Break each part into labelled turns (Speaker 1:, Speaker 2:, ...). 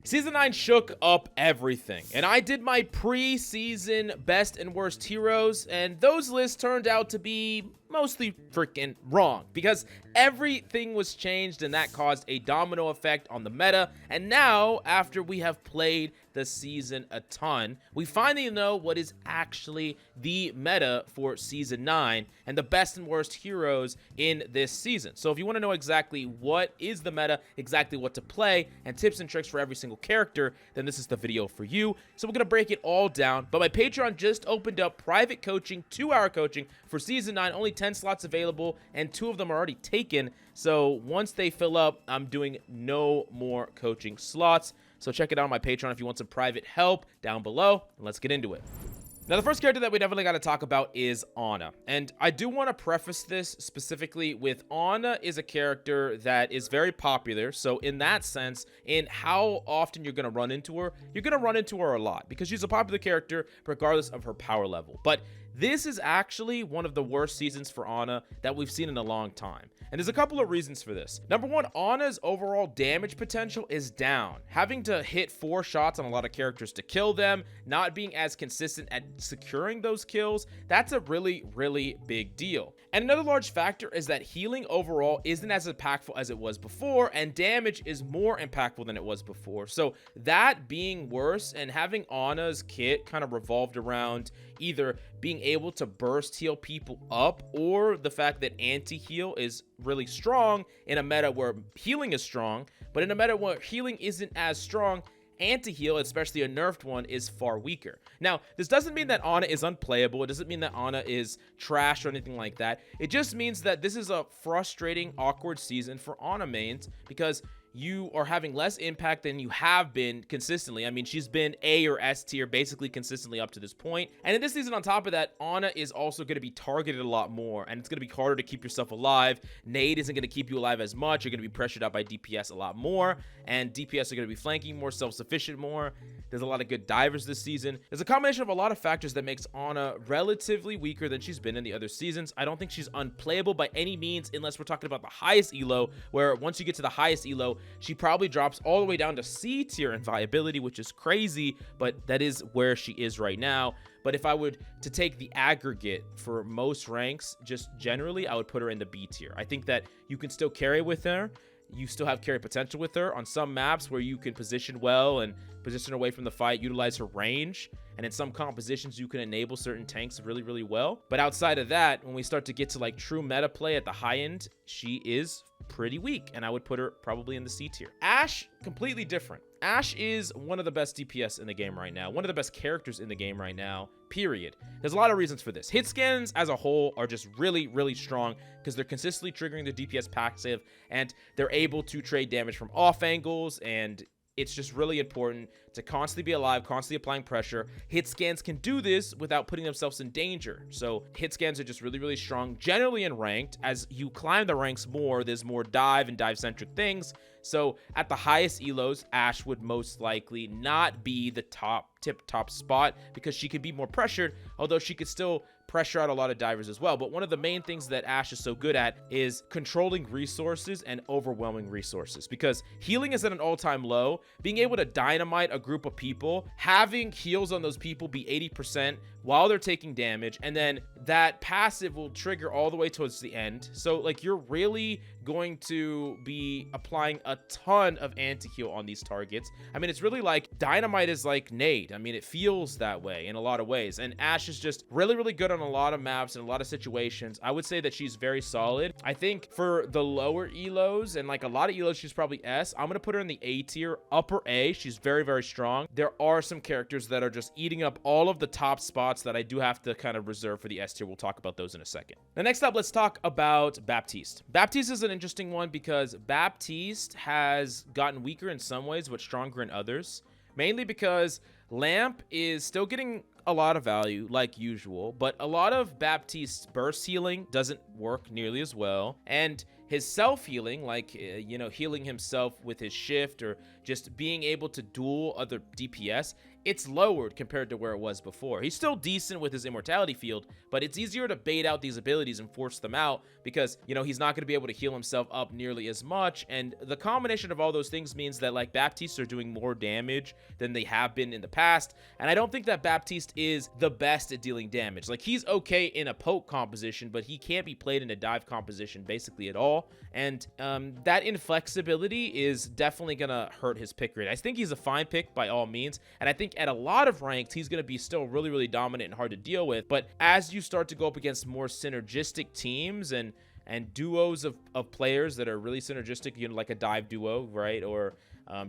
Speaker 1: Season 9 shook up everything, and I did my pre-season best and worst heroes, and those lists turned out to be mostly freaking wrong because everything was changed, and that caused a domino effect on the meta. And now, after we have played the season a ton, we finally know what is actually the meta for season 9 and the best and worst heroes in this season. So if you want to know exactly what is the meta, exactly what to play, and tips and tricks for every single character, then this is the video for you. So we're gonna break it all down. But my Patreon just opened up private coaching, 2-hour coaching for season 9, only 10 slots available, and 2 of them are already taken. So once they fill up, I'm doing no more coaching slots. So check it out on my Patreon if you want some private help down below, and let's get into it. Now, the first character that we definitely got to talk about is Ana. And I do want to preface this specifically with Ana is a character that is very popular. So in that sense, in how often you're going to run into her, you're going to run into her a lot because she's a popular character regardless of her power level. But this is actually one of the worst seasons for Ana that we've seen in a long time. And there's a couple of reasons for this. Number one, Ana's overall damage potential is down. Having to hit 4 shots on a lot of characters to kill them, not being as consistent at securing those kills, that's a really, really big deal. And another large factor is that healing overall isn't as impactful as it was before, and damage is more impactful than it was before. So that being worse, and having Ana's kit kind of revolved around either being able to burst heal people up, or the fact that anti-heal is really strong in a meta where healing is strong, but in a meta where healing isn't as strong, anti-heal, especially a nerfed one, is far weaker. Now, this doesn't mean that Ana is unplayable. It doesn't mean that Ana is trash or anything like that. It just means that this is a frustrating, awkward season for Ana mains because you are having less impact than you have been consistently. I mean, she's been A or S tier basically consistently up to this point. And in this season, on top of that, Ana is also going to be targeted a lot more, and it's going to be harder to keep yourself alive. Nade isn't going to keep you alive as much. You're going to be pressured out by DPS a lot more, and DPS are going to be flanking more, self-sufficient more. There's a lot of good divers this season. There's a combination of a lot of factors that makes Ana relatively weaker than she's been in the other seasons. I don't think she's unplayable by any means, unless we're talking about the highest elo, where once you get to the highest elo, she probably drops all the way down to C tier in viability, which is crazy, but that is where she is right now. But if I would to take the aggregate for most ranks, just generally, I would put her in the B tier. I think that you can still carry with her. You still have carry potential with her on some maps where you can position well and position away from the fight, utilize her range. And in some compositions, you can enable certain tanks really, really well. But outside of that, when we start to get to like true meta play at the high end, she is pretty weak, and I would put her probably in the C tier. Ashe, completely different. Ashe is one of the best DPS in the game right now, one of the best characters in the game right now, period. There's a lot of reasons for this. Hit scans as a whole are just really, really strong because they're consistently triggering the DPS passive, and they're able to trade damage from off angles, and it's just really important to constantly be alive, constantly applying pressure. Hit scans can do this without putting themselves in danger. So hit scans are just really, really strong, generally in ranked. As you climb the ranks more, there's more dive and dive-centric things. So at the highest elos, Ashe would most likely not be the top spot because she could be more pressured, although she could still pressure out a lot of divers as well. But one of the main things that Ashe is so good at is controlling resources and overwhelming resources, because healing is at an all-time low. Being able to dynamite a group of people, having heals on those people be 80% while they're taking damage, and then that passive will trigger all the way towards the end. So like, you're really going to be applying a ton of anti-heal on these targets. I mean, it's really like dynamite is like nade. I mean, it feels that way in a lot of ways, and Ashe is just really, really good on a lot of maps and a lot of situations. I would say that she's very solid. I think for the lower elos and like a lot of elos, she's probably S. I'm gonna put her in the A tier, upper A. She's very, very strong. There are some characters that are just eating up all of the top spots that I do have to kind of reserve for the S tier. We'll talk about those in a second. Now, next up, let's talk about Baptiste. Baptiste is an interesting one because Baptiste has gotten weaker in some ways but stronger in others, mainly because Lamp is still getting a lot of value like usual, but a lot of Baptiste's burst healing doesn't work nearly as well, and his self-healing, like, you know, healing himself with his shift or just being able to duel other DPS, it's lowered compared to where it was before. He's still decent with his immortality field, but it's easier to bait out these abilities and force them out because, you know, he's not going to be able to heal himself up nearly as much. And the combination of all those things means that, like, Baptiste are doing more damage than they have been in the past. And I don't think that Baptiste is the best at dealing damage. Like, he's okay in a poke composition, but he can't be played in a dive composition basically at all. And that inflexibility is definitely going to hurt his pick rate. I think he's a fine pick by all means. And I think at a lot of ranks, he's going to be still really, really dominant and hard to deal with. But as you start to go up against more synergistic teams and duos of players that are really synergistic, you know, like a dive duo, right? Or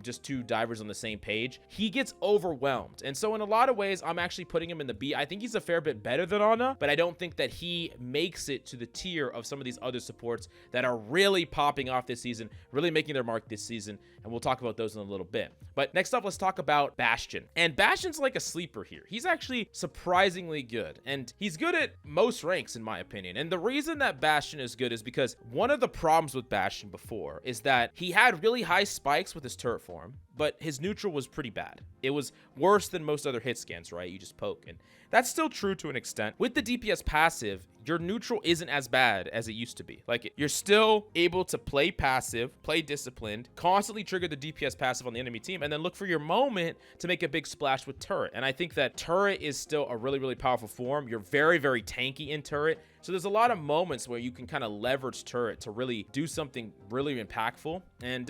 Speaker 1: just two divers on the same page, he gets overwhelmed. And so in a lot of ways, I'm actually putting him in the B. I think he's a fair bit better than Ana, but I don't think that he makes it to the tier of some of these other supports that are really popping off this season, really making their mark this season. And we'll talk about those in a little bit. But next up, let's talk about Bastion. And Bastion's like a sleeper here. He's actually surprisingly good. And he's good at most ranks, in my opinion. And the reason that Bastion is good is because one of the problems with Bastion before is that he had really high spikes with his turret form, but his neutral was pretty bad. It was worse than most other hit scans, right? You just poke, and that's still true to an extent. With the DPS passive, your neutral isn't as bad as it used to be. Like, you're still able to play passive, play disciplined, constantly trigger the DPS passive on the enemy team, and then look for your moment to make a big splash with turret. And I think that turret is still a really, really powerful form. You're very, very tanky in turret. So there's a lot of moments where you can kind of leverage turret to really do something really impactful. And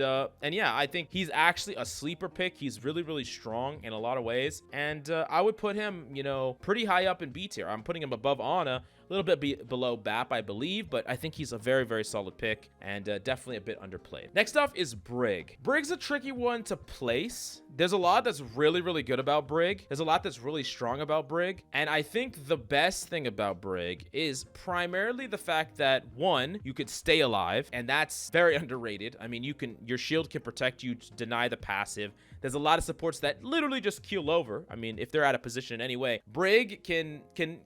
Speaker 1: yeah, I think he's actually a sleeper pick. He's really, really strong in a lot of ways. And I would put him, you know, pretty high up in B tier. I'm putting him above Ana, a little bit below Bap, I believe, but I think he's a very, very solid pick and definitely a bit underplayed. Next up is Brig. Brig's a tricky one to place. There's a lot that's really, really good about Brig. There's a lot that's really strong about Brig. And I think the best thing about Brig is primarily the fact that, one, you could stay alive, and that's very underrated. I mean, your shield can protect you to deny the passive. There's a lot of supports that literally just keel over. I mean, if they're out of position in any way, Brig can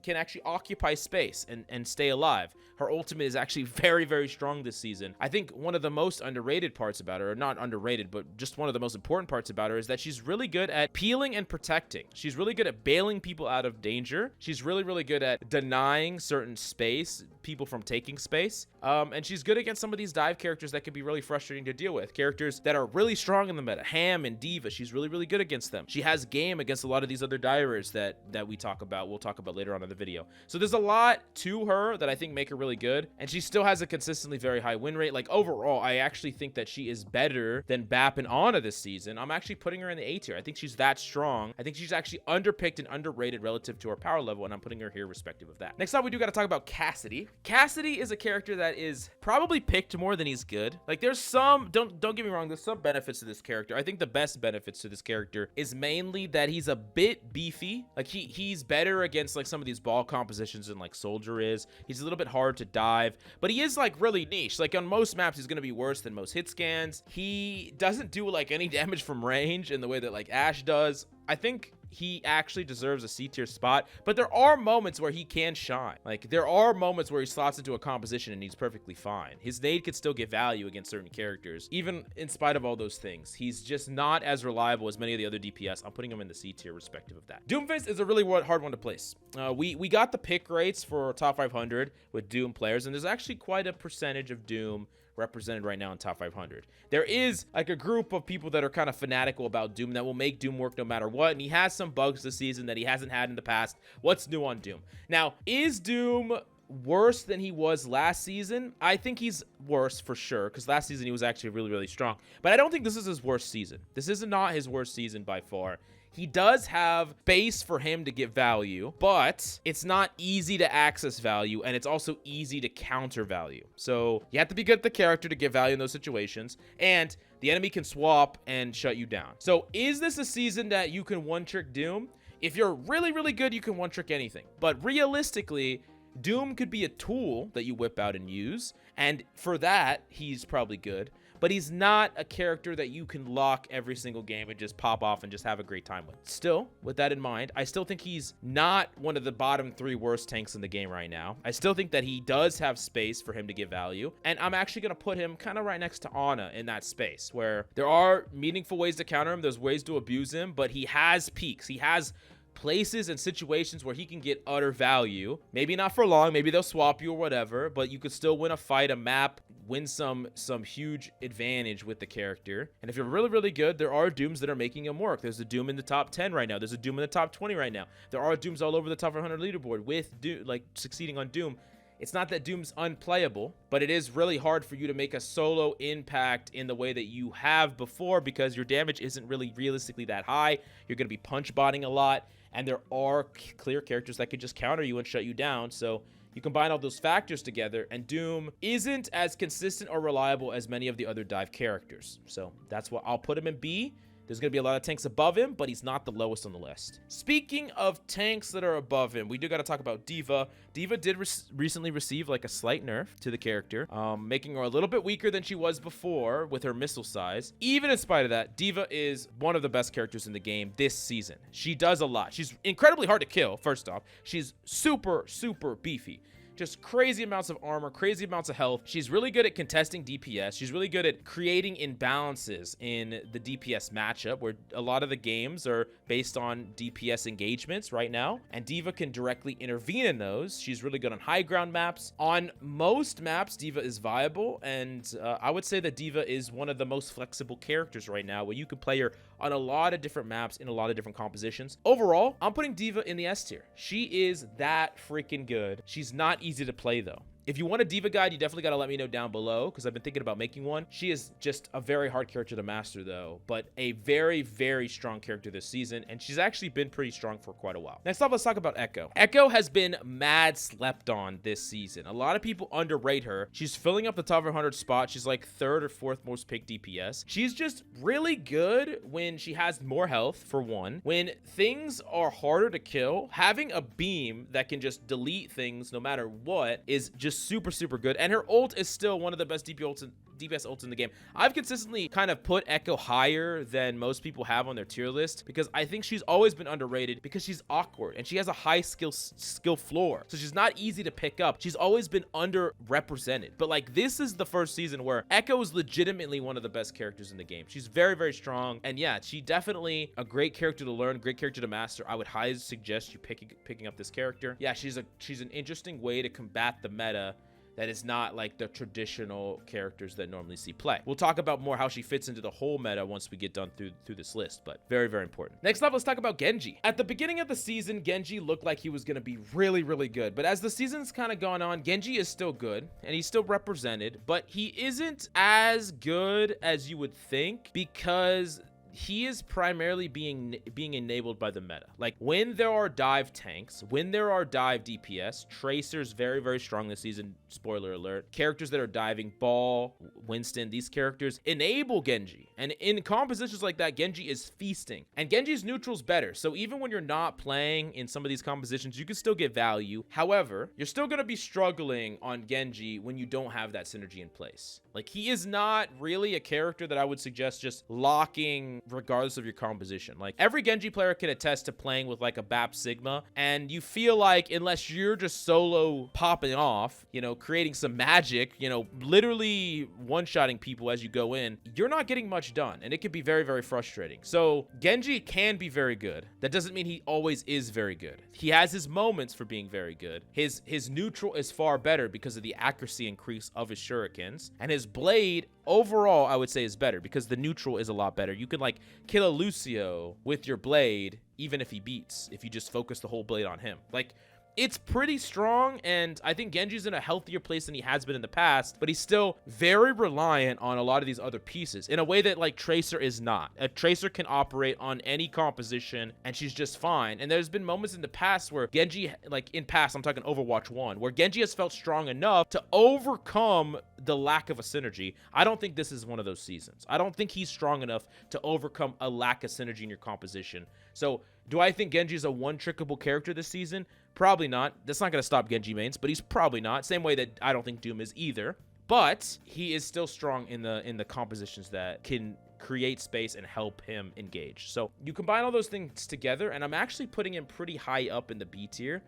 Speaker 1: actually occupy space and stay alive. Her ultimate is actually very, very strong this season. I think one of the most underrated parts about her, or not underrated, but just one of the most important parts about her, is that she's really good at peeling and protecting. She's really good at bailing people out of danger. She's really, really good at denying certain space, people from taking space. And she's good against some of these dive characters that can be really frustrating to deal with. Characters that are really strong in the meta. Ham and D.Va, she's really, really good against them. She has game against a lot of these other divers that we talk about. We'll talk about later on in the video. So there's a lot to her that I think make her really good. And she still has a consistently very high win rate. Like, overall, I actually think that she is better than Bap and Ana this season. I'm actually putting her in the A tier. I think she's that strong. I think she's actually underpicked and underrated relative to her power level, and I'm putting her here respective of that. Next up, we do got to talk about Cassidy. Cassidy is a character that is probably picked more than he's good. Like, there's some, don't get me wrong, there's some benefits to this character. I think the best benefits to this character is mainly that he's a bit beefy. Like, he's better against, like, some of these ball compositions than, like, Soldier is. He's a little bit hard to dive, but he is, like, really niche. Like, on most maps, he's gonna be worse than most hit scans. He doesn't do, like, any damage from range in the way that, like, Ashe does. I think he actually deserves a C tier spot, but there are moments where he can shine. Like, there are moments where he slots into a composition and he's perfectly fine. His nade could still get value against certain characters, even in spite of all those things. He's just not as reliable as many of the other DPS. I'm putting him in the C tier respective of that. Doomfist is a really hard one to place. We got the pick rates for top 500 with Doom players, and there's actually quite a percentage of Doom represented right now in top 500. There is, like, a group of people that are kind of fanatical about Doom that will make Doom work no matter what, and he has some bugs this season that he hasn't had in the past. What's new on Doom? Now, is Doom worse than he was last season? I think he's worse for sure, because last season he was actually really, really strong, but I don't think this is his worst season. This is not his worst season by far. He does have base for him to get value, but it's not easy to access value, and it's also easy to counter value. So you have to be good at the character to get value in those situations, and the enemy can swap and shut you down. So is this a season that you can one-trick Doom? If you're really, really good, you can one-trick anything. But realistically, Doom could be a tool that you whip out and use, and for that, he's probably good. but he's not a character that you can lock every single game and just pop off and just have a great time with. Still, with that in mind, I still think he's not one of the bottom 3 worst tanks in the game right now. I still think that he does have space for him to give value, and I'm actually going to put him kind of right next to Ana in that space, where there are meaningful ways to counter him, there's ways to abuse him, but he has peaks. He has places and situations where he can get utter value. Maybe not for long, maybe they'll swap you or whatever, but you could still win a fight, a map, win some huge advantage with the character. And if you're really, really good, there are Dooms that are making him work. There's a Doom in the top 10 right now. There's a Doom in the top 20 right now. There are Dooms all over the top 100 leaderboard with Doom, like succeeding on Doom. It's not that Doom's unplayable, but it is really hard for you to make a solo impact in the way that you have before, because your damage isn't really realistically that high. You're going to be punch botting a lot, and there are clear characters that can just counter you and shut you down. So you combine all those factors together, and Doom isn't as consistent or reliable as many of the other dive characters. So that's why I'll put him in B. There's going to be a lot of tanks above him, but he's not the lowest on the list. Speaking of tanks that are above him, we do got to talk about D.Va. D.Va did recently receive like a slight nerf to the character, making her a little bit weaker than she was before with her missile size. Even in spite of that, D.Va is one of the best characters in the game this season. She does a lot. She's incredibly hard to kill, first off. She's super, super beefy. Just crazy amounts of armor, crazy amounts of health. She's really good at contesting DPS. She's really good at creating imbalances in the DPS matchup, where a lot of the games are based on DPS engagements right now, and D.Va can directly intervene in those. She's really good on high ground maps. On most maps, D.Va is viable, and I would say that D.Va is one of the most flexible characters right now, where you can play her on a lot of different maps in a lot of different compositions. Overall, I'm putting D.Va in the S tier. She is that freaking good. She's not easy to play though. If you want a D.Va guide, you definitely got to let me know down below, because I've been thinking about making one. She is just a very hard character to master though, but a very, very strong character this season, and she's actually been pretty strong for quite a while. Next up, let's talk about Echo. Echo has been mad slept on this season. A lot of people underrate her. She's filling up the top 100 spot. She's like 3rd or 4th most picked DPS. She's just really good when she has more health, for one. When things are harder to kill, having a beam that can just delete things no matter what is just super, super good. And her ult is still one of the best DPS ults in the game. I've consistently kind of put Echo higher than most people have on their tier list, because I think she's always been underrated, because she's awkward and she has a high skill floor. So she's not easy to pick up. She's always been underrepresented. But like, this is the first season where Echo is legitimately one of the best characters in the game. She's very, very strong. And yeah, she definitely a great character to learn, great character to master. I would highly suggest you picking up this character. Yeah, she's an interesting way to combat the meta that is not like the traditional characters that normally see play. We'll talk about more how she fits into the whole meta once we get done through this list, but very, very important. Next up, let's talk about Genji. At the beginning of the season, Genji looked like he was going to be really, really good, but as the season's kind of gone on, Genji is still good, and he's still represented, but he isn't as good as you would think, because he is primarily being enabled by the meta. Like, when there are dive tanks, when there are dive DPS, Tracer's very, very strong this season, spoiler alert. Characters that are diving, Ball, Winston, these characters enable Genji. And in compositions like that, Genji is feasting. And Genji's neutral's better. So even when you're not playing in some of these compositions, you can still get value. However, you're still going to be struggling on Genji when you don't have that synergy in place. Like, he is not really a character that I would suggest just locking regardless of your composition. Like, every Genji player can attest to playing with like a Bap Sigma, and you feel like unless you're just solo popping off, you know, creating some magic, you know, literally one-shotting people as you go in, you're not getting much done, and it can be very, very frustrating. So Genji can be very good. That doesn't mean he always is very good. He has his moments for being very good. His neutral is far better because of the accuracy increase of his shurikens, and his blade overall I would say is better because the neutral is a lot better. You can like kill a Lucio with your blade even if he beats, if you just focus the whole blade on him. Like, it's pretty strong, and I think Genji's in a healthier place than he has been in the past, but he's still very reliant on a lot of these other pieces in a way that like Tracer is not. A Tracer can operate on any composition and she's just fine. And there's been moments in the past where Genji, like in past, I'm talking Overwatch 1, where Genji has felt strong enough to overcome the lack of a synergy. I don't think this is one of those seasons. I don't think he's strong enough to overcome a lack of synergy in your composition. So do I think Genji's a one-trickable character this season? Probably not. That's not going to stop Genji mains, but he's probably not. Same way that I don't think Doom is either. but he is still strong in the compositions that can create space and help him engage. So you combine all those things together, and I'm actually putting him pretty high up in the B tier.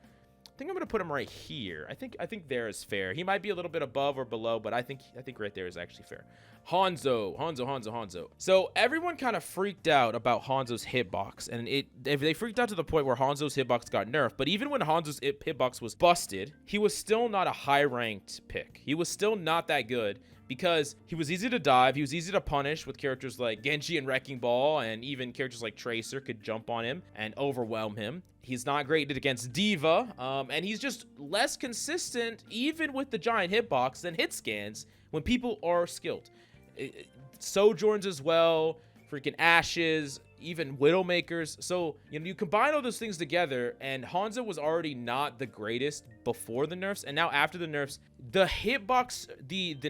Speaker 1: I think I'm gonna put him right here. I think there is fair. He might be a little bit above or below, but I think right there is actually fair. Hanzo. So everyone kind of freaked out about Hanzo's hitbox, and they freaked out to the point where Hanzo's hitbox got nerfed. But even when Hanzo's hitbox was busted, he was still not a high-ranked pick. He was still not that good because he was easy to dive, he was easy to punish with characters like Genji and Wrecking Ball, and even characters like Tracer could jump on him and overwhelm him. He's not great against D.Va, and he's just less consistent, even with the giant hitbox, than hit scans when people are skilled. Sojourns as well, freaking Ashes, even Widowmakers. So, you know, you combine all those things together, and Hanzo was already not the greatest before the nerfs, and now after the nerfs, the hitbox,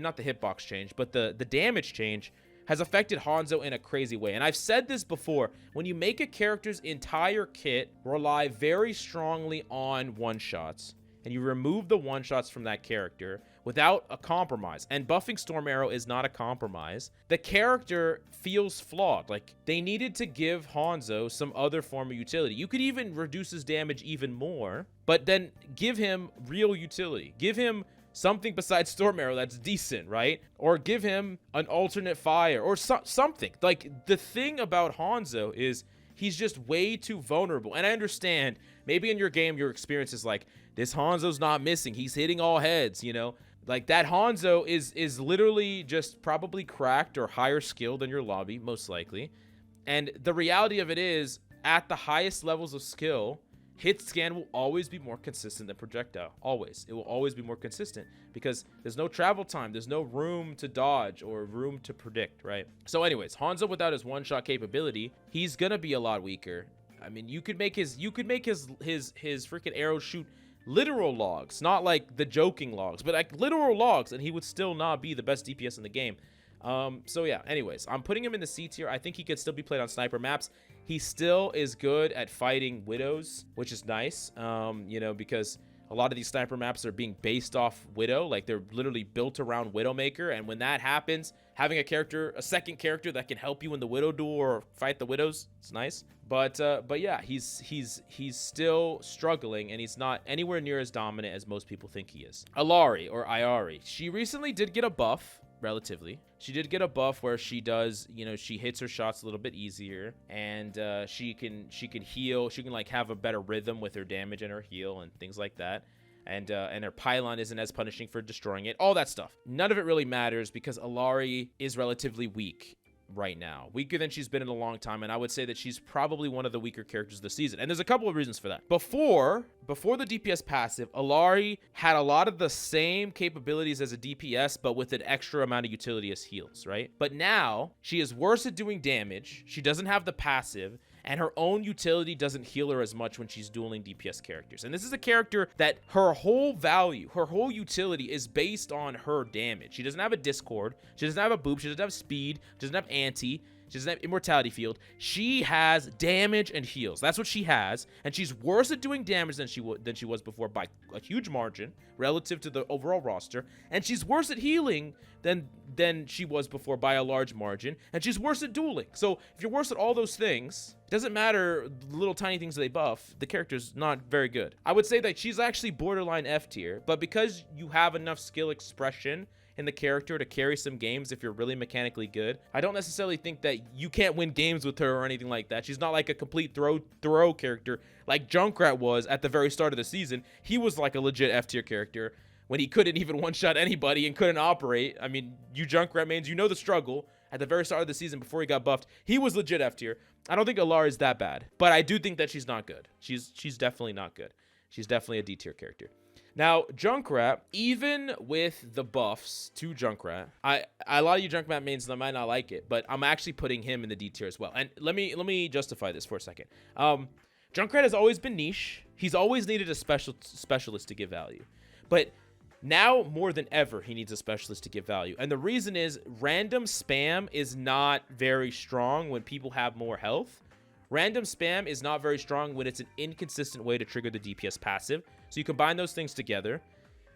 Speaker 1: not the hitbox change, but the damage change has affected Hanzo in a crazy way. And I've said this before, when you make a character's entire kit rely very strongly on one-shots, and you remove the one-shots from that character without a compromise, and buffing Storm Arrow is not a compromise, the character feels flawed. Like, they needed to give Hanzo some other form of utility. You could even reduce his damage even more, but then give him real utility. Give him something besides Storm Arrow that's decent, right? Or give him an alternate fire or something. Like, the thing about Hanzo is he's just way too vulnerable. And I understand, maybe in your game, your experience is like, this Hanzo's not missing. He's hitting all heads, you know? Like, that Hanzo is literally just probably cracked or higher skill than your lobby, most likely. And the reality of it is, at the highest levels of skill, hit scan will always be more consistent than projectile. Always. It will always be more consistent because there's no travel time. There's no room to dodge or room to predict, right? So anyways, Hanzo without his one-shot capability, he's gonna be a lot weaker. I mean, you could make his freaking arrows shoot literal logs, not like the joking logs, but like literal logs, and he would still not be the best DPS in the game. So yeah, anyways, I'm putting him in the C tier. I think he could still be played on sniper maps. He still is good at fighting widows, which is nice, you know, because a lot of these sniper maps are being based off Widow. Like, they're literally built around Widowmaker, and when that happens, having a second character that can help you in the Widow duel or fight the Widows, it's nice. But yeah, he's still struggling, and he's not anywhere near as dominant as most people think he is. Illari, or Illari, she recently did get a buff. Relatively, she did get a buff where she does, you know, she hits her shots a little bit easier, and she can heal. She can like have a better rhythm with her damage and her heal and things like that. And her pylon isn't as punishing for destroying it. All that stuff. None of it really matters because Illari is relatively weak right now, weaker than she's been in a long time, and I would say that she's probably one of the weaker characters this season, and there's a couple of reasons for that. Before the DPS passive, Illari had a lot of the same capabilities as a DPS, but with an extra amount of utility as heals, right? But now she is worse at doing damage, she doesn't have the passive, and her own utility doesn't heal her as much when she's dueling DPS characters. And this is a character that her whole value, her whole utility is based on her damage. She doesn't have a discord, she doesn't have a boop, she doesn't have speed, she doesn't have anti, she doesn't have immortality field. She has damage and heals. That's what she has, and she's worse at doing damage than she was before by a huge margin relative to the overall roster, and she's worse at healing than she was before by a large margin, and she's worse at dueling. So if you're worse at all those things, it doesn't matter the little tiny things they buff, the character's not very good. I would say that she's actually borderline F tier, but because you have enough skill expression in the character to carry some games if you're really mechanically good, I don't necessarily think that you can't win games with her or anything like that. She's not like a complete throw character like Junkrat was at the very start of the season. He was like a legit F tier character when he couldn't even one-shot anybody and couldn't operate. I mean, you Junkrat mains, you know the struggle. At the very start of the season before he got buffed, he was legit F tier. I don't think Illari is that bad, but I do think that she's not good. She's definitely not good. She's definitely a D tier character. Now, Junkrat, even with the buffs to Junkrat, a lot of you Junkrat mains that might not like it, but I'm actually putting him in the D tier as well. And let me justify this for a second. Junkrat has always been niche. He's always needed a specialist to give value. But now more than ever, he needs a specialist to give value. And the reason is random spam is not very strong when people have more health. Random spam is not very strong when it's an inconsistent way to trigger the DPS passive. So you combine those things together.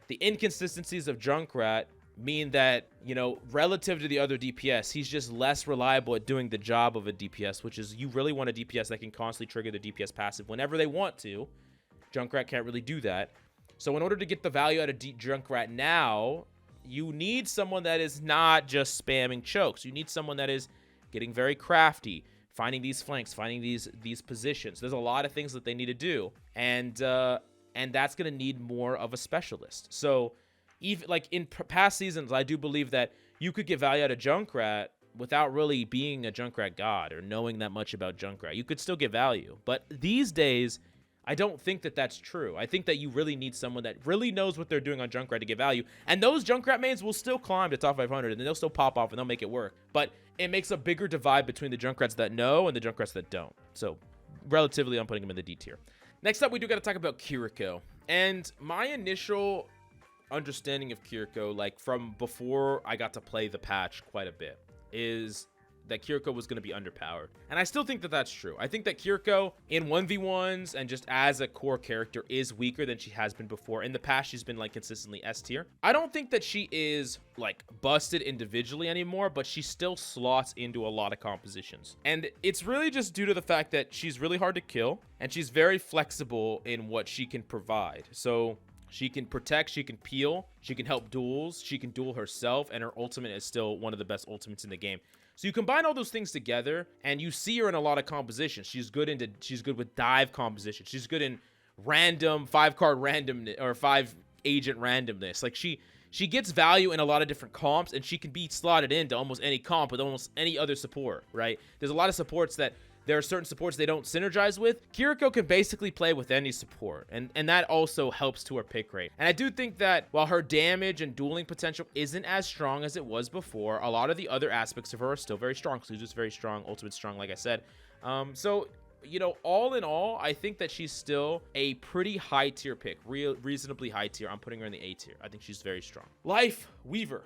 Speaker 1: The inconsistencies of Junkrat mean that, you know, relative to the other DPS, he's just less reliable at doing the job of a DPS, which is you really want a DPS that can constantly trigger the DPS passive whenever they want to. Junkrat can't really do that. So in order to get the value out of Junkrat now, you need someone that is not just spamming chokes. You need someone that is getting very crafty, finding these flanks, finding these positions. There's a lot of things that they need to do, and that's going to need more of a specialist. So even like in past seasons, I do believe that you could get value out of Junkrat without really being a Junkrat god or knowing that much about Junkrat. You could still get value, but these days, I don't think that that's true. I think that you really need someone that really knows what they're doing on Junkrat to get value. And those Junkrat mains will still climb to top 500, and they'll still pop off, and they'll make it work. But it makes a bigger divide between the Junkrats that know and the Junkrats that don't. So, relatively, I'm putting them in the D tier. Next up, we do got to talk about Kiriko. And my initial understanding of Kiriko, like from before I got to play the patch quite a bit, is that Kiriko was going to be underpowered. And I still think that that's true. I think that Kiriko in 1v1s and just as a core character is weaker than she has been before. In the past, she's been like consistently S tier. I don't think that she is like busted individually anymore, but she still slots into a lot of compositions. And it's really just due to the fact that she's really hard to kill and she's very flexible in what she can provide. So she can protect, she can peel, she can help duels, she can duel herself, and her ultimate is still one of the best ultimates in the game. So you combine all those things together, and you see her in a lot of compositions. She's good with dive composition. She's good in random 5-card randomness or 5-agent randomness. Like she gets value in a lot of different comps, and she can be slotted into almost any comp with almost any other support, right? There's a lot of supports that there are certain supports they don't synergize with. Kiriko can basically play with any support, and that also helps to her pick rate. And I do think that while her damage and dueling potential isn't as strong as it was before, a lot of the other aspects of her are still very strong. Suzu's very strong, Ultimate's strong, like I said. So, you know, all in all, I think that she's still a pretty high tier pick, reasonably high tier. I'm putting her in the A tier. I think she's very strong. Lifeweaver.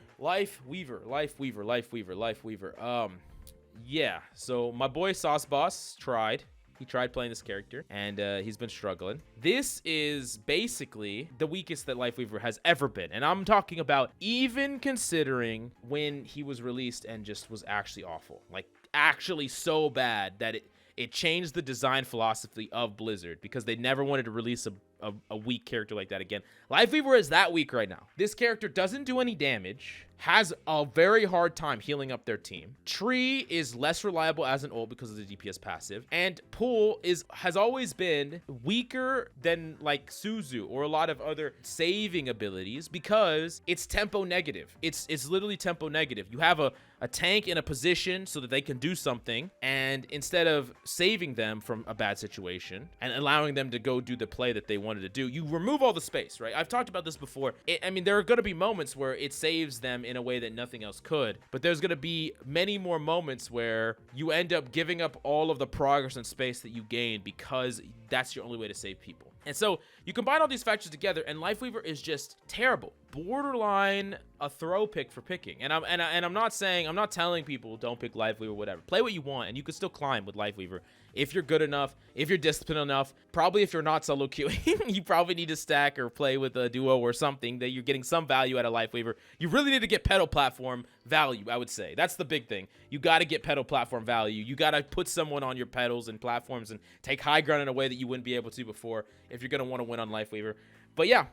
Speaker 1: Yeah, so my boy Sauce Boss tried. He tried playing this character, and he's been struggling. This is basically the weakest that Lifeweaver has ever been. And I'm talking about even considering when he was released and just was actually awful. Like, actually so bad that it changed the design philosophy of Blizzard because they never wanted to release a weak character like that again. Lifeweaver is that weak right now. This character doesn't do any damage, has a very hard time healing up their team. Tree is less reliable as an ult because of the DPS passive, and Pool has always been weaker than like Suzu or a lot of other saving abilities because it's tempo negative. It's literally tempo negative. You have a tank in a position so that they can do something, and instead of saving them from a bad situation and allowing them to go do the play that they wanted to do, you remove all the space, right? I've talked about this before. I mean, there are going to be moments where it saves them in a way that nothing else could, but there's going to be many more moments where you end up giving up all of the progress and space that you gained because that's your only way to save people. And so you combine all these factors together, and Lifeweaver is just terrible, borderline a throw pick for picking. And I'm not telling people don't pick Lifeweaver, whatever. Play what you want, and you can still climb with Lifeweaver if you're good enough, if you're disciplined enough. Probably if you're not solo queuing, you probably need to stack or play with a duo or something that you're getting some value out of Lifeweaver. You really need to get pedal platform value, I would say. That's the big thing. You got to get pedal platform value. You got to put someone on your pedals and platforms and take high ground in a way that you wouldn't be able to before if you're going to want to win on Lifeweaver. But yeah,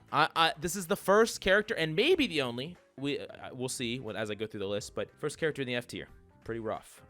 Speaker 1: this is the first character and maybe the only. We'll see as I go through the list, but first character in the F tier. Pretty rough.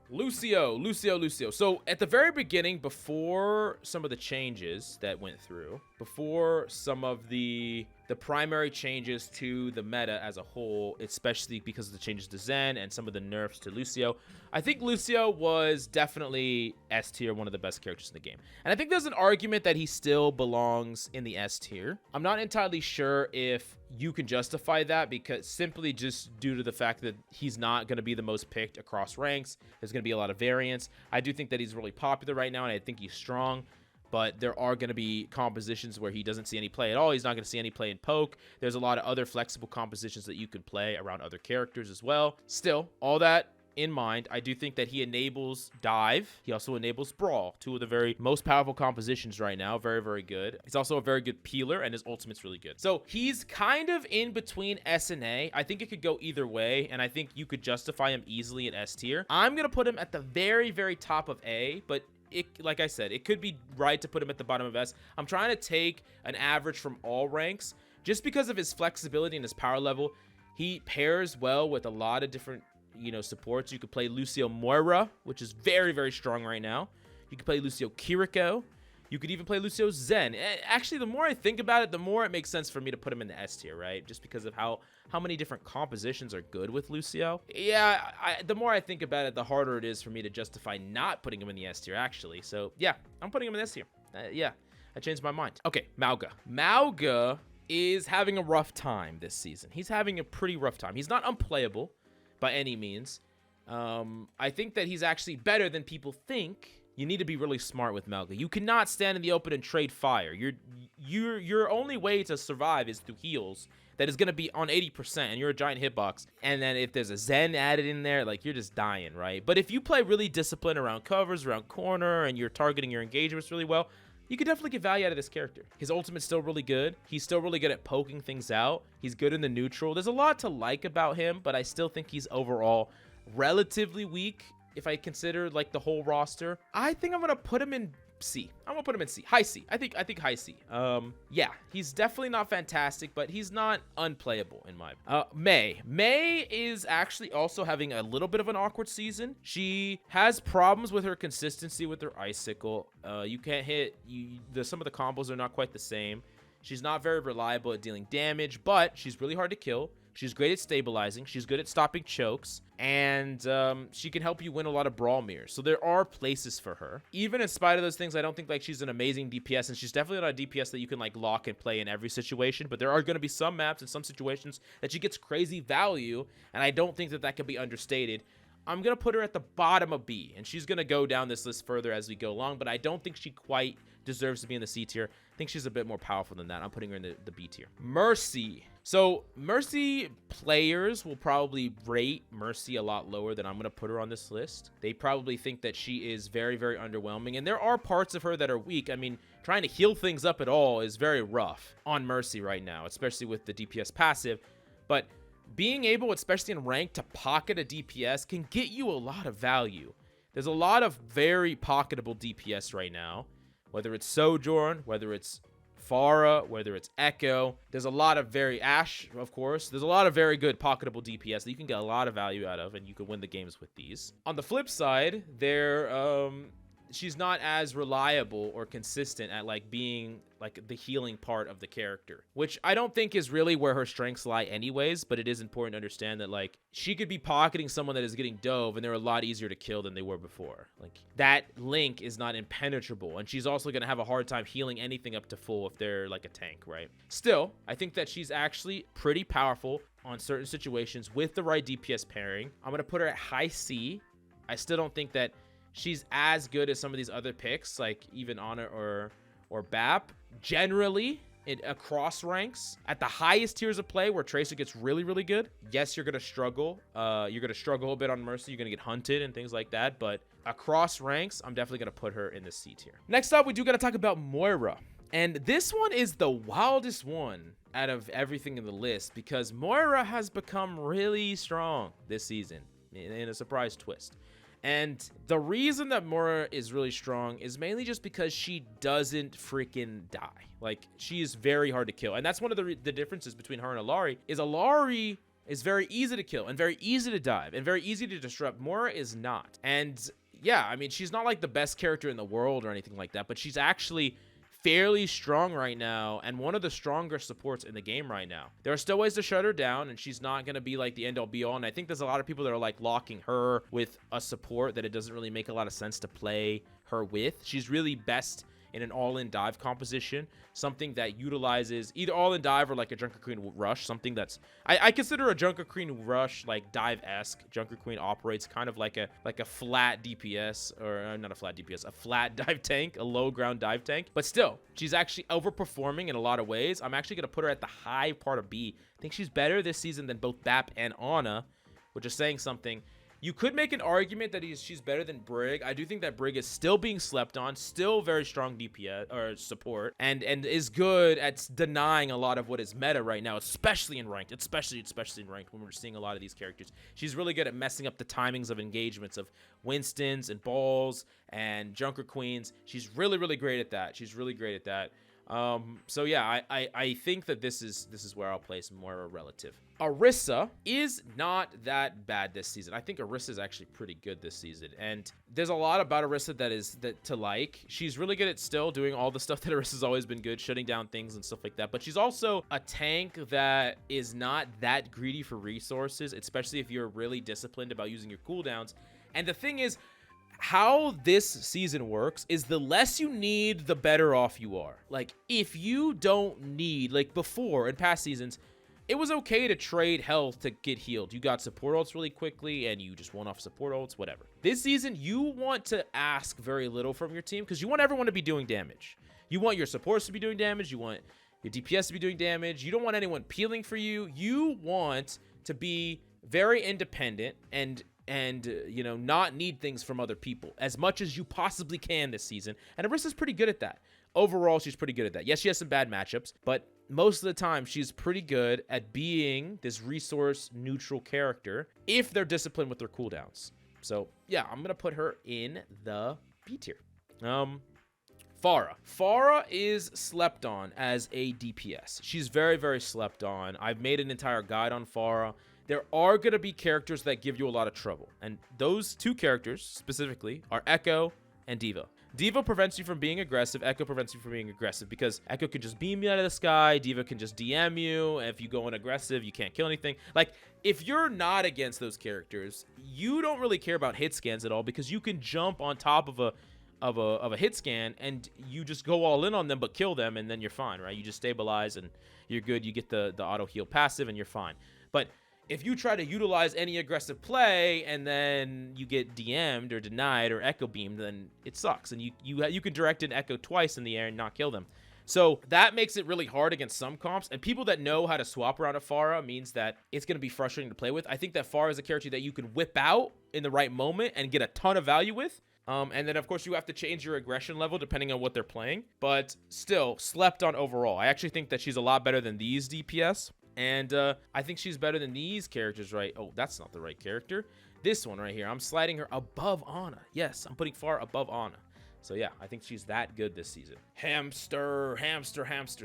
Speaker 1: Lucio. So at the very beginning, before some of the changes that went through, before some of the primary changes to the meta as a whole, especially because of the changes to Zen and some of the nerfs to Lucio, I think Lucio was definitely S tier, one of the best characters in the game. And I think there's an argument that he still belongs in the S tier. I'm not entirely sure if you can justify that because simply just due to the fact that he's not going to be the most picked across ranks. There's going to be a lot of variance. I do think that he's really popular right now, and I think he's strong. But there are going to be compositions where he doesn't see any play at all. He's not going to see any play in poke. There's a lot of other flexible compositions that you could play around other characters as well. Still, all that in mind, I do think that he enables dive. He also enables brawl, two of the very most powerful compositions right now. Very, very good. He's also a very good peeler, and his ultimate's really good. So he's kind of in between S and A. I think it could go either way, and I think you could justify him easily at S tier. I'm gonna put him at the very, very top of A, but like I said, it could be right to put him at the bottom of S. I'm trying to take an average from all ranks just because of his flexibility and his power level. He pairs well with a lot of different, supports. You could play Lucio Moira, which is very, very strong right now. You could play Lucio Kiriko. You could even play Lucio Zen. Actually, the more I think about it, the more it makes sense for me to put him in the S tier, right? Just because of how many different compositions are good with Lucio. Yeah, the more I think about it, the harder it is for me to justify not putting him in the S tier, actually. So, yeah, I'm putting him in the S tier. Yeah, I changed my mind. Okay, Mauga. Mauga is having a rough time this season. He's having a pretty rough time. He's not unplayable by any means. I think that he's actually better than people think. You need to be really smart with Mauga. You cannot stand in the open and trade fire. Your only way to survive is through heals that is going to be on 80%, and you're a giant hitbox. And then if there's a Zen added in there, like, you're just dying, right? But if you play really disciplined around covers, around corner, and you're targeting your engagements really well, you could definitely get value out of this character. His ultimate's still really good. He's still really good at poking things out. He's good in the neutral. There's a lot to like about him, but I still think he's overall relatively weak if I consider, like, the whole roster. I think I'm going to put him in C. I'm gonna put him in C. High C. I think high C. Yeah, he's definitely not fantastic, but he's not unplayable in my May is actually also having a little bit of an awkward season. She has problems with her consistency with her icicle. You can't hit some of the combos are not quite the same. She's not very reliable at dealing damage, but she's really hard to kill. She's great at stabilizing. She's good at stopping chokes. And she can help you win a lot of brawl mirrors. So there are places for her. Even in spite of those things, I don't think, like, she's an amazing DPS. And she's definitely not a DPS that you can, like, lock and play in every situation. But there are going to be some maps and some situations that she gets crazy value. And I don't think that can be understated. I'm going to put her at the bottom of B. And she's going to go down this list further as we go along. But I don't think she quite deserves to be in the C tier. I think she's a bit more powerful than that. I'm putting her in the B tier. Mercy. So Mercy players will probably rate Mercy a lot lower than I'm going to put her on this list. They probably think that she is very, very underwhelming. And there are parts of her that are weak. I mean, trying to heal things up at all is very rough on Mercy right now, especially with the DPS passive. But being able, especially in rank, to pocket a DPS can get you a lot of value. There's a lot of very pocketable DPS right now, whether it's Sojourn, whether it's Pharah, whether it's Echo. There's a lot of Ashe, of course. There's a lot of very good pocketable DPS that you can get a lot of value out of, and you can win the games with these. On the flip side, she's not as reliable or consistent at, like, being, like, the healing part of the character, which I don't think is really where her strengths lie anyways, but it is important to understand that, like, she could be pocketing someone that is getting dove and they're a lot easier to kill than they were before. Like, that link is not impenetrable, and she's also going to have a hard time healing anything up to full if they're, like, a tank, right? Still, I think that she's actually pretty powerful on certain situations with the right DPS pairing. I'm going to put her at high C. I still don't think that she's as good as some of these other picks, like even Ana or Bap. Generally, across ranks, at the highest tiers of play where Tracer gets really, really good, yes, you're going to struggle. You're going to struggle a bit on Mercy. You're going to get hunted and things like that. But across ranks, I'm definitely going to put her in the C tier. Next up, we do got to talk about Moira. And this one is the wildest one out of everything in the list because Moira has become really strong this season in a surprise twist. And the reason that Moira is really strong is mainly just because she doesn't freaking die. Like, she is very hard to kill. And that's one of the differences between her and Illari is very easy to kill and very easy to dive and very easy to disrupt. Moira is not. And yeah, I mean, she's not like the best character in the world or anything like that, but she's actually fairly strong right now and one of the stronger supports in the game right now. There are still ways to shut her down, and she's not going to be like the end all be all. And I think there's a lot of people that are like locking her with a support that it doesn't really make a lot of sense to play her with. She's really best in an all-in dive composition, something that utilizes either all-in dive or like a Junkrat Queen rush, something that's I consider a Junkrat Queen rush like dive-esque. Junkrat Queen operates kind of like a flat DPS, or not a flat DPS, a flat dive tank, a low ground dive tank. But still, she's actually overperforming in a lot of ways. I'm actually going to put her at the high part of B. I think she's better this season than both Bap and Ana, which is saying something. You could make an argument that she's better than Brig. I do think that Brig is still being slept on, still very strong DPS or support, and is good at denying a lot of what is meta right now, especially in ranked, especially in ranked when we're seeing a lot of these characters. She's really good at messing up the timings of engagements of Winstons and Balls and Junker Queens. She's really, really great at that. She's really great at that. So yeah, I think that this is where I'll place Moira relative. Orisa is not that bad this season. I think Orisa is actually pretty good this season, and there's a lot about Orisa that to like. She's really good at still doing all the stuff that Orisa's always been good, shutting down things and stuff like that, but she's also a tank that is not that greedy for resources, especially if you're really disciplined about using your cooldowns. And the thing is, how this season works is the less you need, the better off you are. Like, if you don't need, like before in past seasons, it was okay to trade health to get healed. You got support ults really quickly and you just won off support ults, whatever. This season, you want to ask very little from your team because you want everyone to be doing damage. You want your supports to be doing damage. You want your DPS to be doing damage. You don't want anyone peeling for you. You want to be very independent and you know, not need things from other people as much as you possibly can this season. And Orisa's pretty good at that. Overall, she's pretty good at that. Yes, she has some bad matchups, but most of the time she's pretty good at being this resource neutral character if they're disciplined with their cooldowns. So yeah, I'm gonna put her in the B tier. Pharah is slept on as a DPS. She's very, very slept on. I've made an entire guide on Pharah. There are going to be characters that give you a lot of trouble. And those two characters specifically are Echo and D.Va. D.Va prevents you from being aggressive. Echo prevents you from being aggressive because Echo can just beam you out of the sky. D.Va can just DM you. If you go in aggressive, you can't kill anything. Like, if you're not against those characters, you don't really care about hit scans at all because you can jump on top of a hit scan and you just go all in on them but kill them and then you're fine, right? You just stabilize and you're good. You get the auto heal passive and you're fine. But if you try to utilize any aggressive play and then you get DM'd or denied or echo beamed, then it sucks. And you can direct an echo twice in the air and not kill them. So that makes it really hard against some comps. And people that know how to swap around a Pharah means that it's going to be frustrating to play with. I think that Pharah is a character that you can whip out in the right moment and get a ton of value with. And then, of course, you have to change your aggression level depending on what they're playing. But still, slept on overall. I actually think that she's a lot better than these DPS. And I think she's better than these characters, right? Oh, that's not the right character. This one right here. I'm sliding her above Ana. Yes, I'm putting Pharah above Ana. So yeah, I think she's that good this season. Hamster.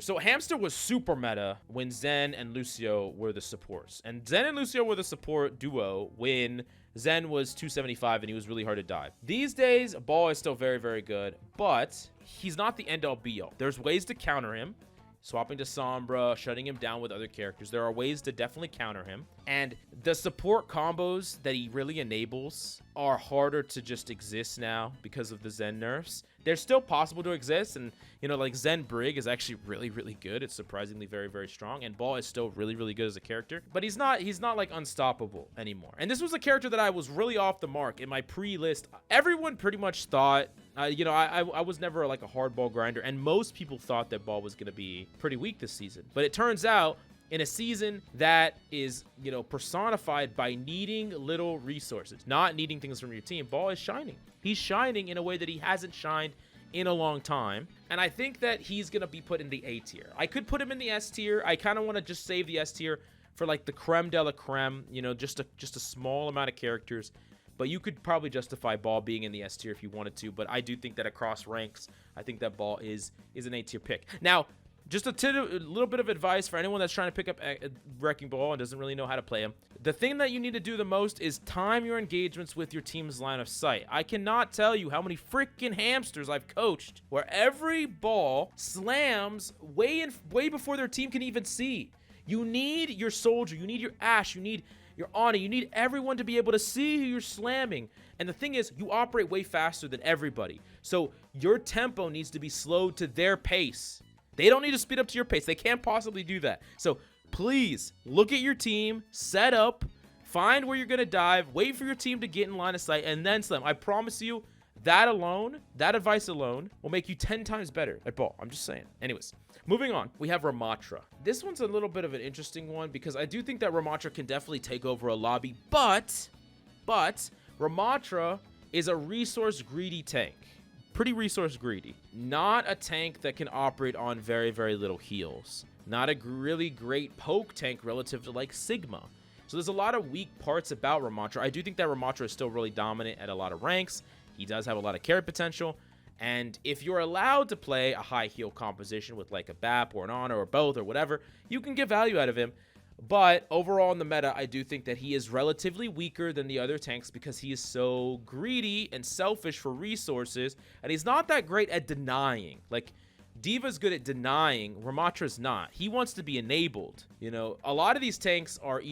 Speaker 1: So Hamster was super meta when Zen and Lucio were the supports. And Zen and Lucio were the support duo when Zen was 275 and he was really hard to dive. These days, Ball is still very, very good, but he's not the end-all be-all. There's ways to counter him. Swapping to Sombra, shutting him down with other characters. There are ways to definitely counter him. And the support combos that he really enables are harder to just exist now because of the Zen nerfs. They're still possible to exist. And, you know, like Zen Brig is actually really, really good. It's surprisingly very, very strong. And Ball is still really, really good as a character. But he's not like unstoppable anymore. And this was a character that I was really off the mark in my pre-list. Everyone pretty much thought... you know, I was never like a hardball grinder, and most people thought that Ball was going to be pretty weak this season. But it turns out, in a season that is, you know, personified by needing little resources, not needing things from your team, Ball is shining. He's shining in a way that he hasn't shined in a long time, and I think that he's going to be put in the A tier. I could put him in the S tier. I kind of want to just save the S tier for like the creme de la creme, you know, just a small amount of characters. But you could probably justify Ball being in the S tier if you wanted to. But I do think that across ranks, I think that Ball is an A tier pick. Now, just a little bit of advice for anyone that's trying to pick up Wrecking Ball and doesn't really know how to play him. The thing that you need to do the most is time your engagements with your team's line of sight. I cannot tell you how many freaking hamsters I've coached where every ball slams way before their team can even see. You need your Soldier, you need your Ashe, you need your Ana, you need everyone to be able to see who you're slamming. And the thing is, you operate way faster than everybody. So your tempo needs to be slowed to their pace. They don't need to speed up to your pace. They can't possibly do that. So please look at your team, set up, find where you're going to dive, wait for your team to get in line of sight, and then slam. I promise you, that alone, that advice alone, will make you 10 times better at Ball. I'm just saying. Anyways, moving on, we have Ramattra. This one's a little bit of an interesting one because I do think that Ramattra can definitely take over a lobby, but But Ramattra is a resource greedy tank. Pretty resource greedy. Not a tank that can operate on very, very little heals. Not a really great poke tank relative to like Sigma. So there's a lot of weak parts about Ramattra. I do think that Ramattra is still really dominant at a lot of ranks. He does have a lot of carry potential. And if you're allowed to play a high heal composition with like a BAP or an Honor or both or whatever, you can get value out of him. But overall in the meta, I do think that he is relatively weaker than the other tanks because he is so greedy and selfish for resources. And he's not that great at denying. Like, D.Va's good at denying. Ramattra's not. He wants to be enabled. You know, a lot of these tanks are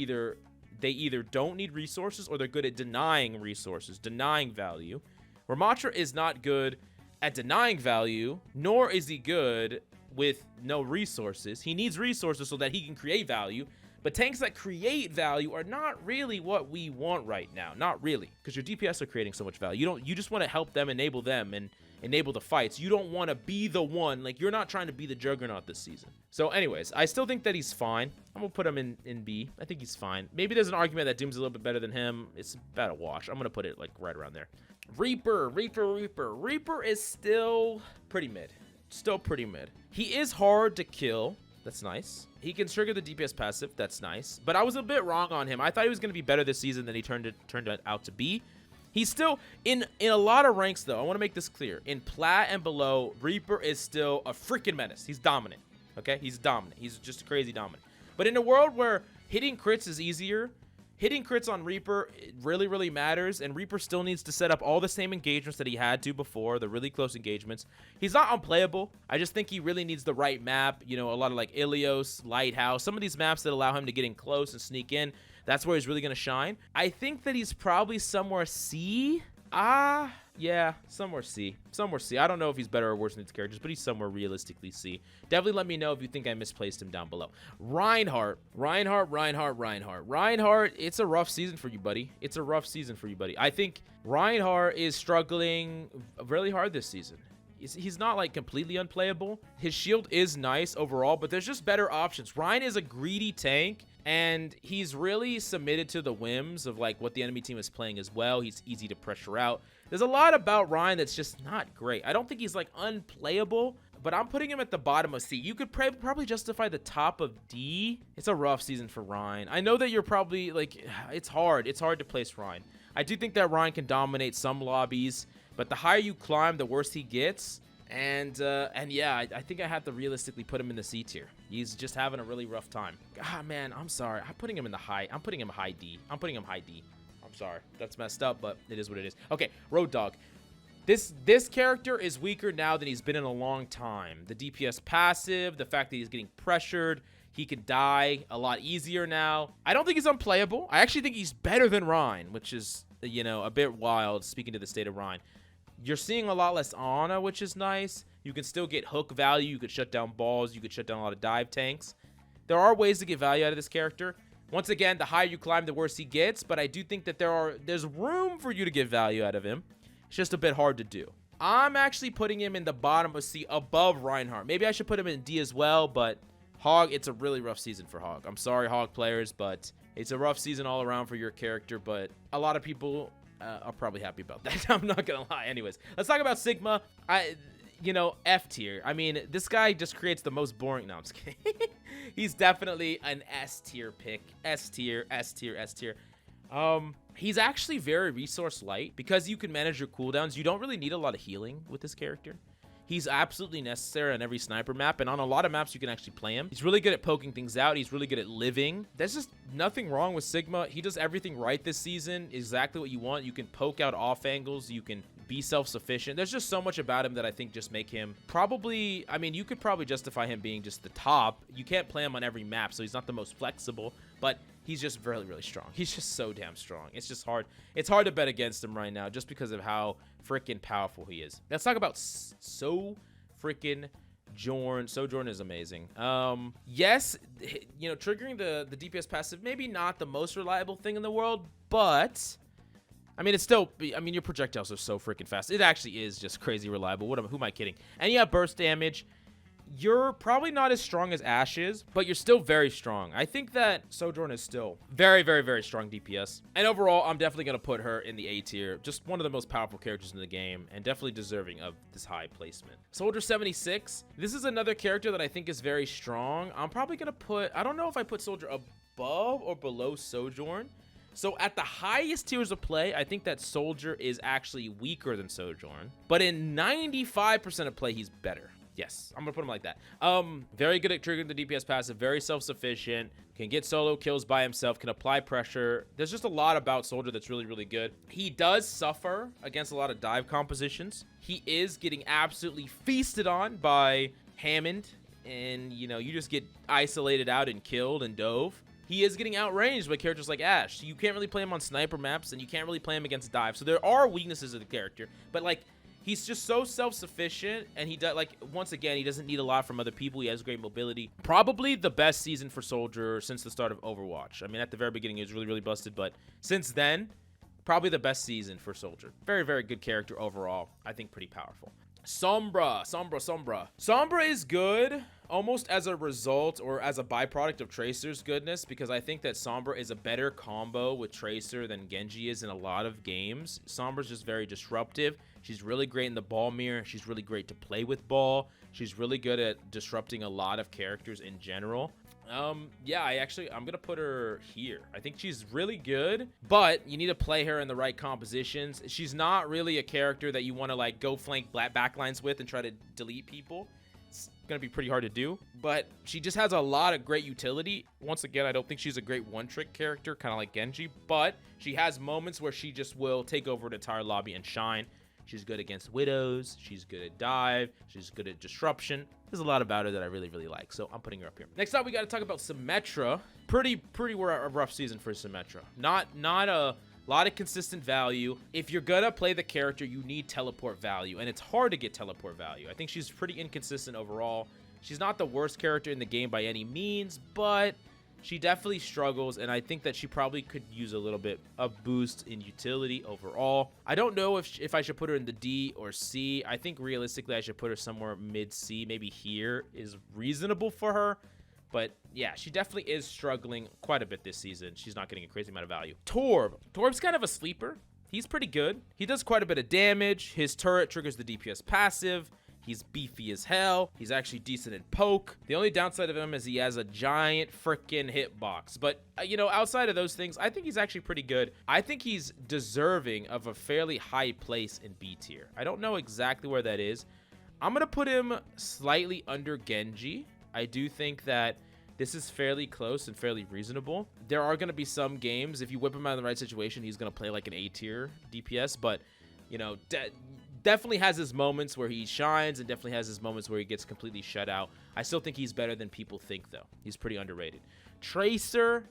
Speaker 1: they either don't need resources or they're good at denying resources, denying value. Ramattra is not good at denying value, nor is he good with no resources. He needs resources so that he can create value. But tanks that create value are not really what we want right now. Not really, because your DPS are creating so much value. You just want to help them, and enable the fights. You don't want to be the one. Like, you're not trying to be the juggernaut this season. So anyways, I still think that he's fine. I'm gonna put him in B. I think he's fine. Maybe there's an argument that Doom's a little bit better than him. It's about a wash. I'm gonna put it like right around there. Reaper is still pretty mid. Still pretty mid. He is hard to kill. That's nice. He can trigger the DPS passive. That's nice. But I was a bit wrong on him. I thought he was going to be better this season than he turned it out to be. He's still in a lot of ranks, though. I want to make this clear. In Plat and below, Reaper is still a freaking menace. He's dominant. Okay? He's dominant. He's just crazy dominant. But in a world where hitting crits is easier, hitting crits on Reaper really, really matters, and Reaper still needs to set up all the same engagements that he had to before, the really close engagements. He's not unplayable. I just think he really needs the right map. You know, a lot of like Ilios, Lighthouse, some of these maps that allow him to get in close and sneak in. That's where he's really going to shine. I think that he's probably somewhere C. Yeah, somewhere C. Somewhere C. I don't know if he's better or worse than these characters, but he's somewhere realistically C. Definitely let me know if you think I misplaced him down below. Reinhardt, it's a rough season for you, buddy. It's a rough season for you, buddy. I think Reinhardt is struggling really hard this season. He's not like completely unplayable. His shield is nice overall, but there's just better options. Ryan is a greedy tank, and he's really submitted to the whims of like what the enemy team is playing as well. He's easy to pressure out. There's a lot about Ryan that's just not great. I don't think he's like unplayable, but I'm putting him at the bottom of C. You could probably justify the top of D. It's a rough season for Ryan. I know that you're probably like, it's hard to place Ryan. I do think that Ryan can dominate some lobbies, but the higher you climb, the worse he gets. And yeah, I think I have to realistically put him in the C tier. He's just having a really rough time. God, man, I'm sorry. I'm putting him high D. I'm sorry. That's messed up, but it is what it is. Okay, Roadhog. This character is weaker now than he's been in a long time. The DPS passive, the fact that he's getting pressured, he could die a lot easier now. I don't think he's unplayable. I actually think he's better than Ryan, which is, you know, a bit wild speaking to the state of Ryan. You're seeing a lot less Ana, which is nice. You can still get hook value. You could shut down balls. You could shut down a lot of dive tanks. There are ways to get value out of this character. Once again, the higher you climb, the worse he gets. But I do think that there's room for you to get value out of him. It's just a bit hard to do. I'm actually putting him in the bottom of C above Reinhardt. Maybe I should put him in D as well, but Hog, it's a really rough season for Hog. I'm sorry, Hog players, but it's a rough season all around for your character. But a lot of people are probably happy about that. I'm not gonna lie. Anyways, let's talk about Sigma. You know, F tier. I mean, this guy just creates the most boring. No, I'm just kidding. He's definitely an S tier pick. S tier. He's actually very resource light because you can manage your cooldowns. You don't really need a lot of healing with this character. He's absolutely necessary on every sniper map, and on a lot of maps you can actually play him. He's really good at poking things out. He's really good at living. There's just nothing wrong with Sigma. He does everything right this season, exactly what you want. You can poke out off angles. You can be self-sufficient. There's just so much about him that I think just make him probably, I mean, you could probably justify him being just the top. You can't play him on every map, so he's not the most flexible, but he's just really, really strong. He's just so damn strong. It's just hard. It's hard to bet against him right now just because of how freaking powerful he is. Let's talk about Sojourn. Sojourn is amazing. Yes, you know, triggering the DPS passive, maybe not the most reliable thing in the world, but I mean, it's still, I mean, your projectiles are so freaking fast. It actually is just crazy reliable. Who am I kidding? And you have burst damage. you're probably not as strong as Ashe is, but you're still very strong. I think that Sojourn is still very, very, very strong DPS. And overall, I'm definitely going to put her in the A tier. Just one of the most powerful characters in the game and definitely deserving of this high placement. Soldier 76. This is another character that I think is very strong. I'm probably going to put, I don't know if I put Soldier above or below Sojourn. So at the highest tiers of play, I think that Soldier is actually weaker than Sojourn. But in 95% of play, he's better. Yes, I'm gonna put him like that. Very good at triggering the DPS passive, very self-sufficient, can get solo kills by himself, can apply pressure. There's just a lot about Soldier that's really, really good. He does suffer against a lot of dive compositions. He is getting absolutely feasted on by Hammond, and you know, you just get isolated out and killed and dove. He is getting outranged by characters like Ashe. You can't really play him on sniper maps, and you can't really play him against dive. So there are weaknesses of the character, but like, he's just so self-sufficient, and he does, like, once again, he doesn't need a lot from other people. He has great mobility. Probably the best season for Soldier since the start of Overwatch. I mean, at the very beginning, he was really, really busted, but since then, probably the best season for Soldier. Very, very good character overall. I think pretty powerful. Sombra. Sombra is good almost as a result or as a byproduct of Tracer's goodness, because I think that Sombra is a better combo with Tracer than Genji is in a lot of games. Sombra's just very disruptive. She's really great in the ball mirror. She's really great to play with ball. She's really good at disrupting a lot of characters in general. Yeah, I'm gonna put her here. I think she's really good, but you need to play her in the right compositions. She's not really a character that you want to like go flank backlines with and try to delete people. It's gonna be pretty hard to do, but she just has a lot of great utility. Once again, I don't think she's a great one-trick character, kind of like Genji, but she has moments where she just will take over an entire lobby and shine. She's good against widows. She's good at dive. She's good at disruption. There's a lot about her that I really, really like, so I'm putting her up here. Next up, we got to talk about Symmetra. Pretty rough season for Symmetra. Not a lot of consistent value. If you're gonna play the character, you need teleport value, and it's hard to get teleport value. I think she's pretty inconsistent overall. She's not the worst character in the game by any means, but she definitely struggles, and I think that she probably could use a little bit of boost in utility overall. I don't know if I should put her in the D or C. I think realistically I should put her somewhere mid-C. Maybe here is reasonable for her. But yeah, she definitely is struggling quite a bit this season. She's not getting a crazy amount of value. Torb's kind of a sleeper. He's pretty good. He does quite a bit of damage. His turret triggers the DPS passive. He's beefy as hell. He's actually decent in poke. The only downside of him is he has a giant freaking hitbox. But, you know, outside of those things, I think he's actually pretty good. I think he's deserving of a fairly high place in B tier. I don't know exactly where that is. I'm going to put him slightly under Genji. I do think that this is fairly close and fairly reasonable. There are going to be some games, if you whip him out in the right situation, he's going to play like an A tier DPS. But, you know, definitely has his moments where he shines and definitely has his moments where he gets completely shut out. I still think he's better than people think, though. He's pretty underrated. Tracer,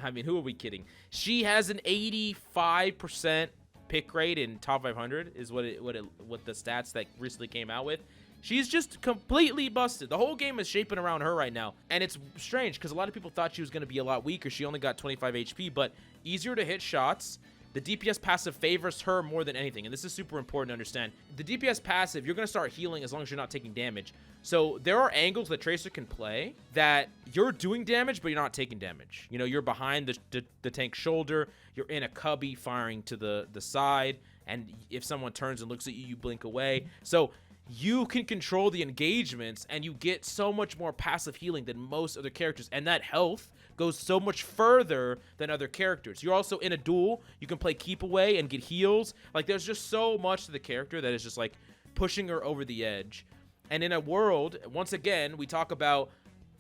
Speaker 1: I mean, who are we kidding? She has an 85% pick rate in top 500 is what the stats that recently came out with. She's just completely busted. The whole game is shaping around her right now. And it's strange because a lot of people thought she was going to be a lot weaker. She only got 25 HP, but easier to hit shots. The DPS passive favors her more than anything, and this is super important to understand. The DPS passive, you're going to start healing as long as you're not taking damage. So there are angles that Tracer can play that you're doing damage, but you're not taking damage. You know, you're behind the tank's shoulder, you're in a cubby firing to the side, and if someone turns and looks at you, you blink away. So you can control the engagements, and you get so much more passive healing than most other characters, and that health goes so much further than other characters. You're also in a duel. You can play keep away and get heals. Like, there's just so much to the character that is just, like, pushing her over the edge. And in a world, once again, we talk about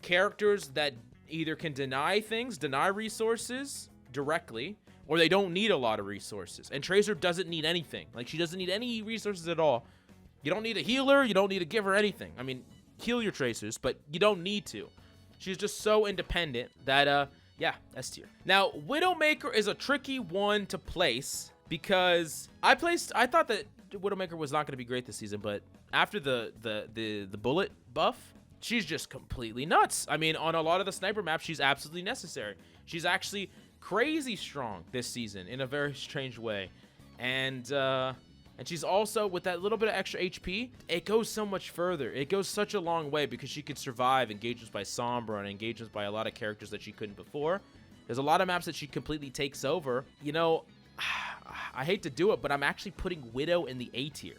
Speaker 1: characters that either can deny things, deny resources directly, or they don't need a lot of resources. And Tracer doesn't need anything. Like, she doesn't need any resources at all. You don't need a healer. You don't need to give her anything. I mean, heal your Tracers, but you don't need to. She's just so independent that, yeah, S tier. Now, Widowmaker is a tricky one to place because I thought that Widowmaker was not going to be great this season, but after the bullet buff, she's just completely nuts. I mean, on a lot of the sniper maps, she's absolutely necessary. She's actually crazy strong this season in a very strange way. And, And she's also, with that little bit of extra HP, it goes so much further. It goes such a long way because she can survive engagements by Sombra and engagements by a lot of characters that she couldn't before. There's a lot of maps that she completely takes over. You know, I hate to do it, but I'm actually putting Widow in the A tier.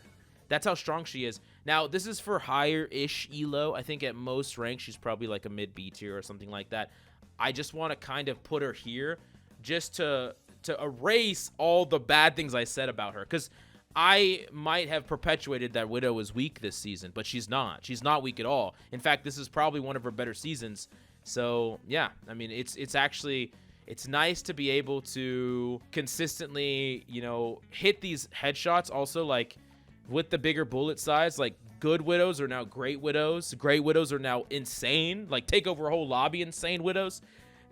Speaker 1: That's how strong she is. Now, this is for higher-ish elo. I think at most ranks, she's probably like a mid-B tier or something like that. I just want to kind of put her here just to erase all the bad things I said about her. Because I might have perpetuated that Widow is weak this season, but she's not. She's not weak at all. In fact, this is probably one of her better seasons. So, yeah, I mean, it's actually, it's nice to be able to consistently, you know, hit these headshots. Also, like, with the bigger bullet size, like, good Widows are now great Widows. Great Widows are now insane. Like, take over a whole lobby insane Widows.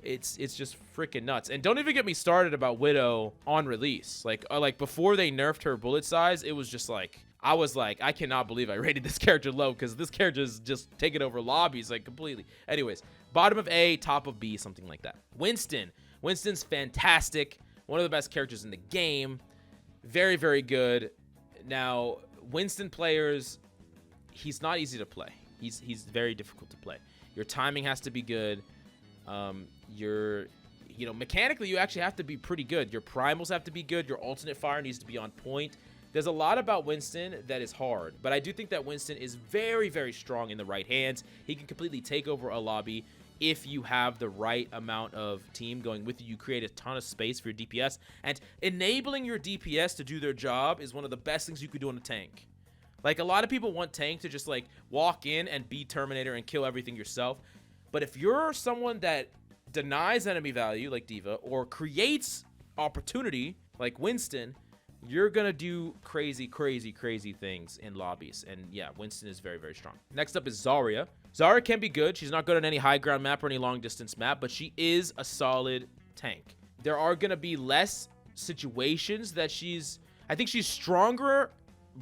Speaker 1: It's just freaking nuts. And don't even get me started about Widow on release. Like before they nerfed her bullet size, it was just like, I was like, I cannot believe I rated this character low because this character is just taking over lobbies like completely. Anyways, bottom of A, top of B, something like that. Winston's fantastic. One of the best characters in the game. Very, very good. Now, Winston players, he's not easy to play. He's very difficult to play. Your timing has to be good. You know, mechanically, you actually have to be pretty good. Your primals have to be good. Your alternate fire needs to be on point. There's a lot about Winston that is hard, but I do think that Winston is very, very strong in the right hands. He can completely take over a lobby if you have the right amount of team going with you. You create a ton of space for your DPS, and enabling your DPS to do their job is one of the best things you could do on a tank. Like, a lot of people want tank to just, like, walk in and be Terminator and kill everything yourself. But if you're someone that denies enemy value, like D.Va, or creates opportunity, like Winston, you're going to do crazy, crazy, crazy things in lobbies. And yeah, Winston is very, very strong. Next up is Zarya. Zarya can be good. She's not good on any high ground map or any long distance map, but she is a solid tank. There are going to be less situations that I think she's stronger,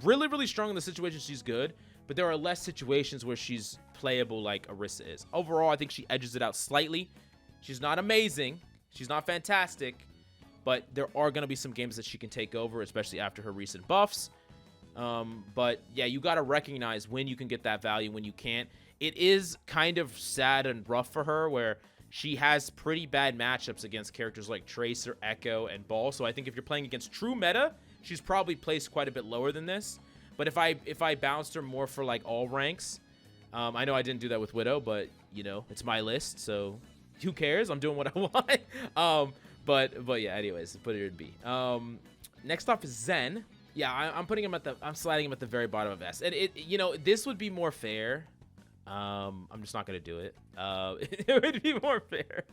Speaker 1: really, really strong in the situations she's good, but there are less situations where she's playable like Orisa is. Overall, I think she edges it out slightly. She's not amazing. She's not fantastic. But there are going to be some games that she can take over, especially after her recent buffs. But yeah, you got to recognize when you can get that value, when you can't. It is kind of sad and rough for her where she has pretty bad matchups against characters like Tracer, Echo, and Ball. So I think if you're playing against true meta, she's probably placed quite a bit lower than this. But if I bounced her more for like all ranks, I know I didn't do that with Widow, but you know, it's my list, so who cares? I'm doing what I want. But yeah, anyways, put it in B. Next off is Zen. Yeah, I'm putting him I'm sliding him at the very bottom of S. And you know, this would be more fair. I'm just not gonna do it. It would be more fair.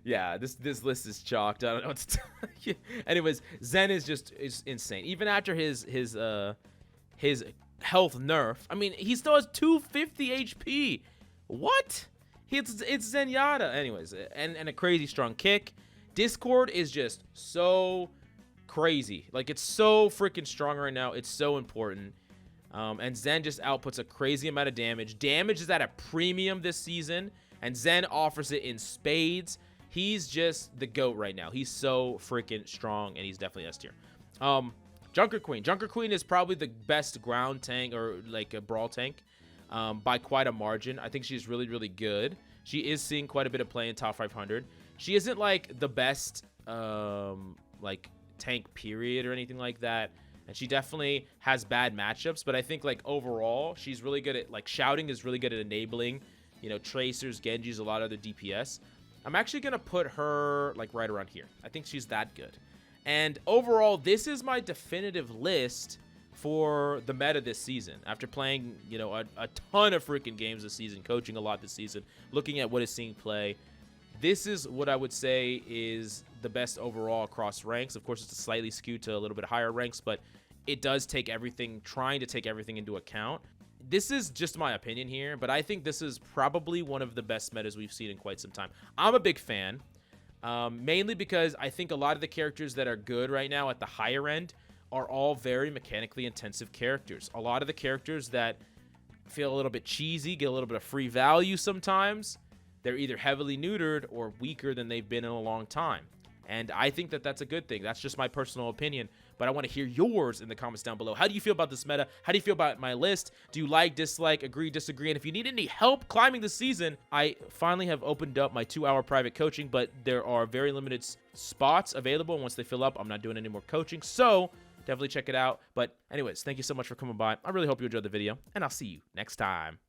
Speaker 1: Yeah, this list is chalked. I don't know what to tell you. Anyways, Zen is insane. Even after his health nerf, I mean, he still has 250 HP. What? It's Zenyatta. Anyways, and a crazy strong kick. Discord is just so crazy. Like, it's so freaking strong right now. It's so important. And Zen just outputs a crazy amount of damage. Damage is at a premium this season, and Zen offers it in spades. He's just the GOAT right now. He's so freaking strong, and he's definitely S tier. Junkrat Queen. Junkrat Queen is probably the best ground tank or like a brawl tank by quite a margin. I think she's really, really good. She is seeing quite a bit of play in top 500. She isn't like the best like tank period or anything like that. And she definitely has bad matchups, but I think like overall, she's really good at like shouting is really good at enabling, you know, Tracers, Genjis, a lot of other DPS. I'm actually going to put her like right around here. I think she's that good. And overall, this is my definitive list for the meta this season. After playing, you know, a ton of freaking games this season, coaching a lot this season, looking at what is seeing play, this is what I would say is the best overall across ranks. Of course, it's slightly skewed to a little bit higher ranks, but it does take everything, trying to take everything into account. This is just my opinion here, but I think this is probably one of the best metas we've seen in quite some time. I'm a big fan, mainly because I think a lot of the characters that are good right now at the higher end are all very mechanically intensive characters. A lot of the characters that feel a little bit cheesy, get a little bit of free value sometimes, they're either heavily neutered or weaker than they've been in a long time. And I think that that's a good thing. That's just my personal opinion. but I want to hear yours in the comments down below. How do you feel about this meta? How do you feel about my list? Do you like, dislike, agree, disagree? And if you need any help climbing the season, I finally have opened up my 2-hour private coaching, but there are very limited spots available. And once they fill up, I'm not doing any more coaching. So definitely check it out. But anyways, thank you so much for coming by. I really hope you enjoyed the video, and I'll see you next time.